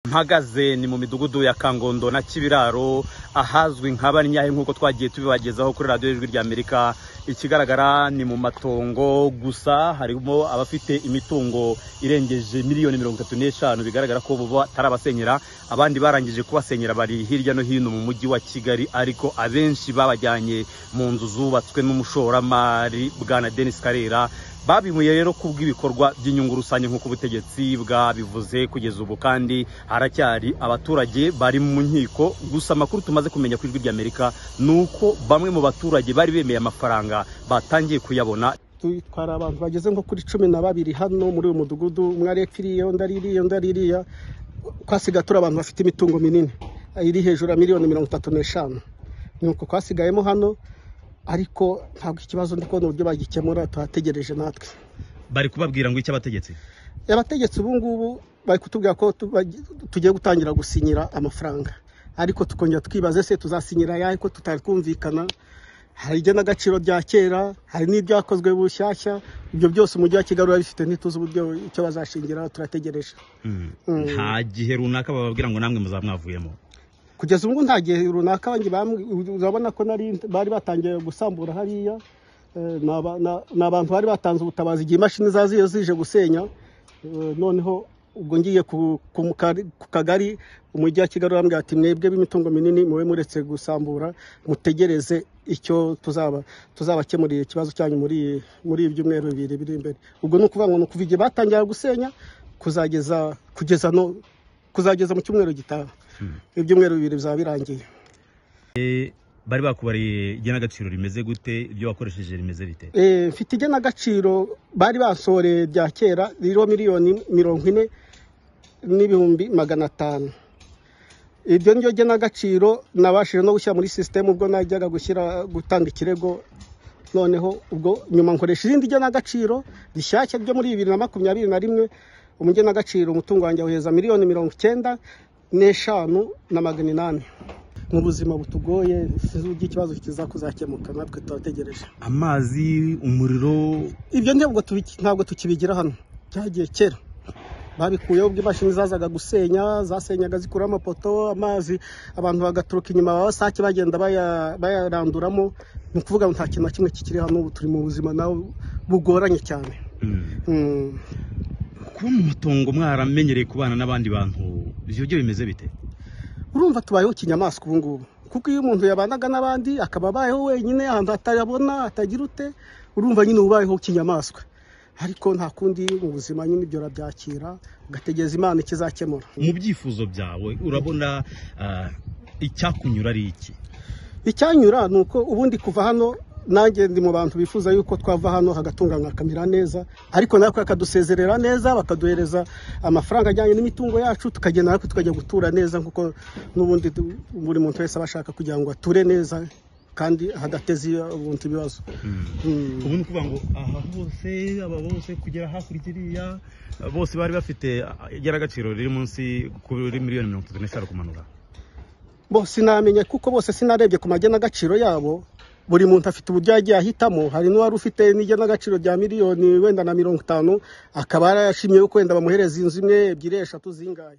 Mpagaze ni mu midugudu ya Kangondo na Kibiraro ahazwi nk'Abanyahe nkuko twagiye tubibagezaho kuri radio y'Ijwi ry'Amerika. Ikigaragara ni mu matongo gusa harimo abafite imitungo irengeje miliyoni 35 bigaragara ko bo tarabasenyera, abandi barangije kubasenyera bari hirya no hino mu mujyi wa Kigali, ariko abenshi babajyanye mu nzu zubatswe n'umushoramari Bwana Denis Karera. Babimuye rero kubw'ibikorwa by'inyungu rusange nk'uko ubutegetsi bwabivuze. Kugeza ubu kandi haracyari abaturage bari mu nkiko, gusa amakuru tumaze kumenya ku Ijwi ry'Amerika nuko bamwe mu baturage bari bemeye amafaranga batangiye kuyabona. Twara abantu bageze nko kuri 12 hano muri uyu mudugudu, umwe arepfiriye ndaririya kwasigatura abantu bafite imitungo minini iri hejuru ya miliyoni 35 nuko kwasigayemo hano, ariko ntabwo ikibazo ndiko n'uburyo bagikemura. Twategereje natwe. Bari kubabwira ngo icyo abategetsi ubu ngubu bari kutubwira ko tugiye gutangira gusinyira amafaranga, ariko tukongera twibaze se tuzasinyira yahe ko tutari kumvikana. Hari igena agaciro rya kera, hari n'ibyakozwe bushyashya, ibyo byose umujyi wa Kigali bifite ntituzi uburyo icyo bazashingiraho. Turategereje. Nta gihe runaka bababwira ngo namwe muzamwavuyemo? Kugeza ubu nta gihe runaka urabona ko bari batangiye gusambura hariya. N'abantu bari batanze ubutabazi igihe imashini zaziyo zije gusenya. Noneho ubwo ngiye ku kagari umujyi wa Kigali bambwira ati mwebwe b'imitungo minini muwe muretse gusambura, mutegereze icyo tuzabakemurira ikibazo cyanyu muri ibyumweru 2 biri imbere. Ubwo ni ukuvuga ngo no kuva igihe batangira gusenya kuzageza mu cyumweru gitaha. Ibyumweru 2 bizaba birangiye. Bari bakubariye igena agaciro rimeze gute? Ibyo wakoresheje rimeze bite? Mfite igena agaciro bari basore rya kera riro miliyoni 40 n'ibihumbi 500. Ibyo nyo gena agaciro nabashije no gushyira muri system ubwo najyaga gutanga ikirego. Noneho ubwo nyuma nkoresha izindi gena agaciro rishyashya byo muri 2021. Umugena agaciro umutungo wanjye waheza miliyoni 95,800. Mu buzima butugoye sizujye ikibazo kizakuzakemuka, natwe turategereje. Amazi, umuriro, ibyo ntabwo tukibigira hano. Byagiye kera babikuyeho ubwo imashini zazaga gusenya, zasenyaga zikura amapoto. Amazi abantu bagaturuka inyuma babasake bagenda bayaranduramo. Ni ukuvuga ngo nta kintu na kimwe kikiri hano. Ubu turi mu buzima nawe bugoranye cyane. Kuba mu matongo mwaramenyereye kubana n'abandi bantu, ibyo bimeze bite? Urumva tubayeho kinyamaswa ubu ngubu, kuko iyo umuntu yabanaga n'abandi akaba abayeho wenyine ahantu atarabona atagira ute, urumva nyine ubayeho kinyamaswa. Ariko nta kundi mu buzima nyine ibyo rabyakira ugategeza Imana ikizakemura. Mu byifuzo byawe urabona icyakunyura ari iki? Icyanyura nuko ubundi kuva hano nanjye ndi mu bantu bifuza yuko twava hano hagatunganywa kamera neza, ariko nako akadusezerera neza bakaduhereza amafaranga ajyanye n'imitungo yacu, tukagenda nako tukajya gutura neza, kuko n'ubundi buri muntu wese abashaka kugira ngo ature neza kandi hadateze ubuntu ibibazo. Ubu ni kuvuga ngo aha hose aba bose kugera hakurikiriya bose bari bafite igera agaciro riri munsi kuri miliyoni 35 kumanura. Bose namenye kuko bose sinarebye ku magena agaciro yabo. Buri muntu afite uburyo yagiye ahitamo. Hari n'uwari ufite n'igena agaciro rya miliyoni wenda na 50, akaba yarashimye yuko wenda bamuhereza inzu 1, 2, 3 zingaye.